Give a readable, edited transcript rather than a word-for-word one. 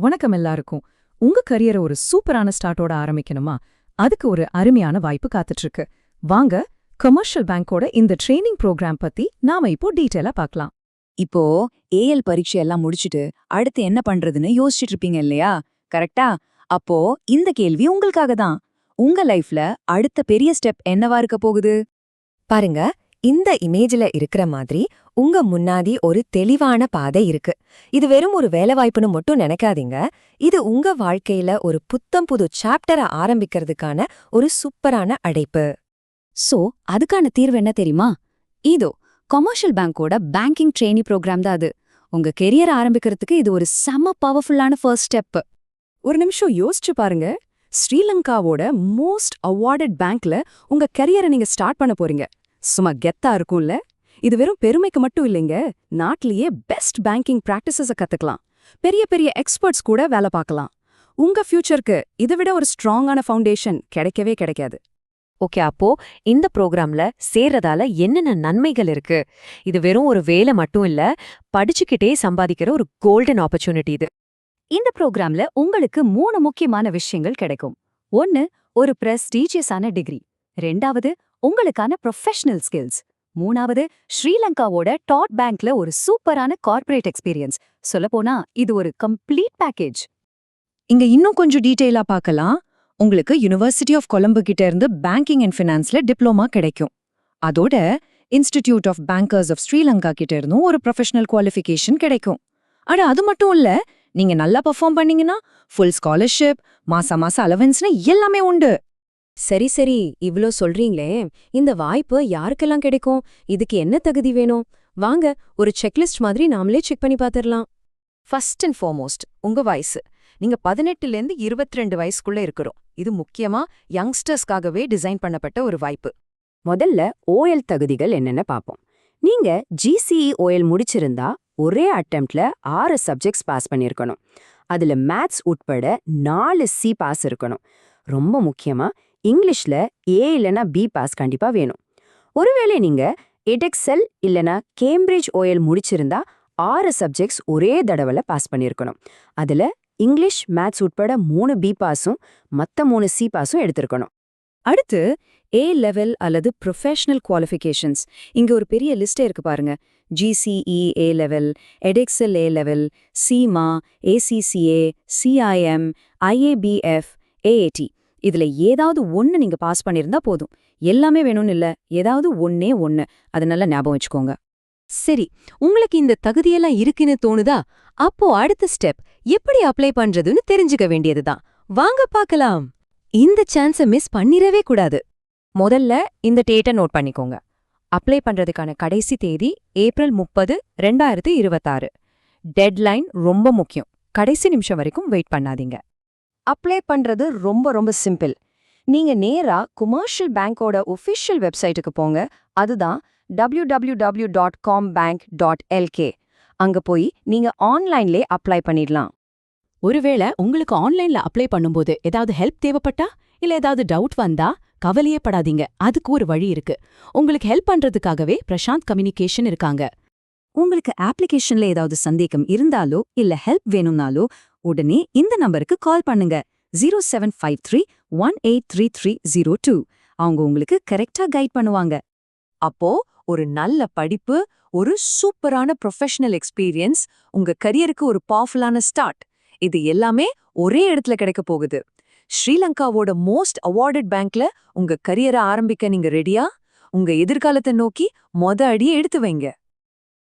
வணக்கம் எல்லாருக்கும். உங்க கரியரை ஒரு சூப்பரான ஸ்டார்ட்டோட ஆரம்பிக்கணுமா? அதுக்கு ஒரு அருமையான வாய்ப்பு காத்துட்டு இருக்கு. வாங்க, கமர்ஷியல் பேங்கோட இந்த ட்ரெய்னிங் ப்ரோக்ராம் பத்தி நாம இப்போ டீடைலா பார்க்கலாம். இப்போ ஏஎல் பரீட்சை எல்லாம் முடிச்சிட்டு அடுத்து என்ன பண்றதுன்னு யோசிச்சுட்டு இருப்பீங்க இல்லையா? கரெக்டா? அப்போ இந்த கேள்வி உங்களுக்காக தான். உங்க லைஃப்ல அடுத்த பெரிய ஸ்டெப் என்னவா இருக்க போகுது? பாருங்க, இந்த இமேஜ்ல இருக்கிற மாதிரி உங்க முன்னாடி ஒரு தெளிவான பாதை இருக்கு. இது வெறும் ஒரு வேலைவாய்ப்புன்னு மட்டும் நினைக்காதீங்க. இது உங்க வாழ்க்கையில ஒரு புத்தம் புது சாப்டரை ஆரம்பிக்கிறதுக்கான ஒரு சூப்பரான அழைப்பு. சோ அதுக்கான தீர்வு என்ன தெரியுமா? இதோ கமர்ஷியல் பேங்கோட பேங்கிங் ட்ரெயினி ப்ரோக்ராம் தான் அது. உங்க கெரியர் ஆரம்பிக்கிறதுக்கு இது ஒரு செம பவர்ஃபுல்லான ஃபர்ஸ்ட் ஸ்டெப். ஒரு நிமிஷம் யோசிச்சு பாருங்க. ஸ்ரீலங்காவோட மோஸ்ட் அவார்டட் பேங்க்ல உங்க கரியரை நீங்க ஸ்டார்ட் பண்ண போறீங்க. சும்மா கெத்தா இருக்கும்ல? இது வெறும் பெருமைக்கு மட்டும் இல்லைங்க. நாட்டிலேயே பெஸ்ட் பேங்கிங் பிராக்டிசஸ கத்துக்கலாம். பெரிய பெரிய எக்ஸ்பர்ட்ஸ் கூட வேலை பார்க்கலாம். உங்க ஃபியூச்சருக்கு இதை விட ஒரு ஸ்ட்ராங்கான ஃபவுண்டேஷன் கிடைக்கவே கிடைக்காது. ஓகே, அப்போ இந்த ப்ரோக்ராம்ல சேர்றதால என்னென்ன நன்மைகள் இருக்கு? இது வெறும் ஒரு வேலை மட்டும் இல்ல, படிச்சுக்கிட்டே சம்பாதிக்கிற ஒரு கோல்டன் ஆப்பர்ச்சுனிட்டி இது. இந்த ப்ரோக்ராம்ல உங்களுக்கு 3 முக்கியமான விஷயங்கள் கிடைக்கும். 1, ஒரு பிரஸ்டீஜியஸான டிகிரி. 2வது, உங்களுக்கான ப்ரொஃபஷனல் ஸ்கில்ஸ். 3வது, ஸ்ரீலங்காவோட டாப் பேங்க்ல ஒரு சூப்பரான கார்ப்பரேட் எக்ஸ்பீரியன்ஸ். சொல்லப்போனா இது ஒரு கம்ப்ளீட் பேக்கேஜ். இங்க இன்னும் கொஞ்சம் டீடைலா பார்க்கலாம். உங்களுக்கு யுனிவர்சிட்டி ஆஃப் கொலம்போ கிட்ட இருந்து பேங்கிங் அண்ட் ஃபினான்ஸ்ல டிப்ளமா கிடைக்கும். அதோட institute of bankers of Sri Lanka கிட்ட இருந்தும் ஒரு ப்ரொஃபஷனல் குவாலிஃபிகேஷன் கிடைக்கும். அட அது மட்டும் இல்ல, நீங்க நல்லா பெர்ஃபார்ம் பண்ணீங்கன்னா ஃபுல் ஸ்காலர்ஷிப், மாசம் அலவன்ஸ்னு எல்லாமே உண்டு. சரி சரி, இவ்ளோ சொல்றீங்களே, இந்த வாய்ப்பு யாருக்கெல்லாம் கிடைக்கும்? இதுக்கு என்ன தகுதி வேணும்? வாங்க, ஒரு செக்லிஸ்ட் மாதிரி நாமளே செக் பண்ணி பார்த்துடலாம். ஃபர்ஸ்ட் அண்ட் ஃபார்மோஸ்ட், உங்க வயசு. நீங்க 18லேருந்து 22 வயசுக்குள்ள இருக்கிறோம். இது முக்கியமா யங்ஸ்டர்ஸ்க்காகவே டிசைன் பண்ணப்பட்ட ஒரு வாய்ப்பு. முதல்ல ஓஎல் தகுதிகள் என்னன்னு பார்ப்போம். நீங்க ஜிசிஇ ஓஎல் முடிச்சிருந்தா ஒரே அட்டெம்ப்ட்ல 6 சப்ஜெக்ட்ஸ் பாஸ் பண்ணியிருக்கணும். அதுல மேத்ஸ் உட்பட 4 சி பாஸ் இருக்கணும். ரொம்ப முக்கியமா இங்கிலீஷ்ல ஏ இல்லனா பி பாஸ் கண்டிப்பா வேணும். ஒருவேளை நீங்க எடெக்செல் இல்லனா கேம்பிரிட்ஜ் ஓஎல் முடிச்சிருந்தா 6 சப்ஜெக்ட்ஸ் ஒரே தடவைல பாஸ் பண்ணியிருக்கணும். அதுல இங்கிலீஷ் மேத்ஸ் உட்பட 3 பி பாஸும் மத்த 3 சி பாஸும் எடுத்திருக்கணும். அடுத்து ஏ லெவல் அல்லது ப்ரொஃபஷனல் குவாலிஃபிகேஷன்ஸ். இங்க ஒரு பெரிய லிஸ்டே இருக்கு பாருங்க. GCE A level, Edexcel A level, CIMA, ACCA, CIM, IAPF, AAT. இதுல ஏதாவது ஒன்னு நீங்க பாஸ் பண்ணிருந்தா போதும். எல்லாமே வேணும்னு இல்ல, ஏதாவது ஒன்னே ஒன்னு. அது நல்லா ஞாபகம் வச்சுக்கோங்க. சரி, உங்களுக்கு இந்த தகுதியெல்லாம் இருக்குன்னு தோணுதா? அப்போ அடுத்த ஸ்டெப் எப்படி அப்ளை பண்றதுன்னு தெரிஞ்சுக்க வேண்டியதுதான். வாங்க பார்க்கலாம். இந்த சான்ஸை மிஸ் பண்ணிரவே கூடாது. முதல்ல இந்த டேட்டை நோட் பண்ணிக்கோங்க. அப்ளை பண்றதுக்கான கடைசி தேதி ஏப்ரல் 30, 2026. டெட்லைன் ரொம்ப முக்கியம். கடைசி நிமிஷம் வரைக்கும் வெயிட் பண்ணாதீங்க. அப்ளை பண்றது ரொம்ப ரொம்ப சிம்பிள். நீங்க நேரா கமர்ஷியல் பேங்கோட ஒஃபிஷியல் வெப்சைட்டுக்கு போங்க. அதுதான் www.combank.lk. அங்க போய் நீங்க ஆன்லைன்லே அப்ளை பண்ணிடலாம். ஒருவேளை உங்களுக்கு ஆன்லைன்ல அப்ளை பண்ணும்போது ஏதாவது ஹெல்ப் தேவைப்பட்டா இல்ல ஏதாவது டவுட் வந்தா கவலையே படாதீங்க. அதுக்கு ஒரு வழி இருக்கு. உங்களுக்கு ஹெல்ப் பண்றதுக்காகவே பிரசாந்த் கம்யூனிகேஷன் இருக்காங்க. உங்களுக்கு அப்ளிகேஷன்ல ஏதாவது சந்தேகம் இருந்தாலோ இல்ல ஹெல்ப் வேணும்னாலோ உடனே இந்த நம்பருக்கு கால் பண்ணுங்க. 0753-183302. அவங்க உங்களுக்கு கரெக்டா கைட் பண்ணுவாங்க. அப்போ ஒரு நல்ல படிப்பு, ஒரு சூப்பரான ப்ரொஃபஷனல் எக்ஸ்பீரியன்ஸ், உங்க கரியருக்கு ஒரு பவர்ஃபுல்லான ஸ்டார்ட், இது எல்லாமே ஒரே இடத்துல கிடைக்க போகுது. ஸ்ரீலங்காவோட மோஸ்ட் அவார்டட் பேங்க்ல உங்க கரியரை ஆரம்பிக்க நீங்க ரெடியா? உங்க எதிர்காலத்தை நோக்கி மொத அடியை எடுத்து வைங்க.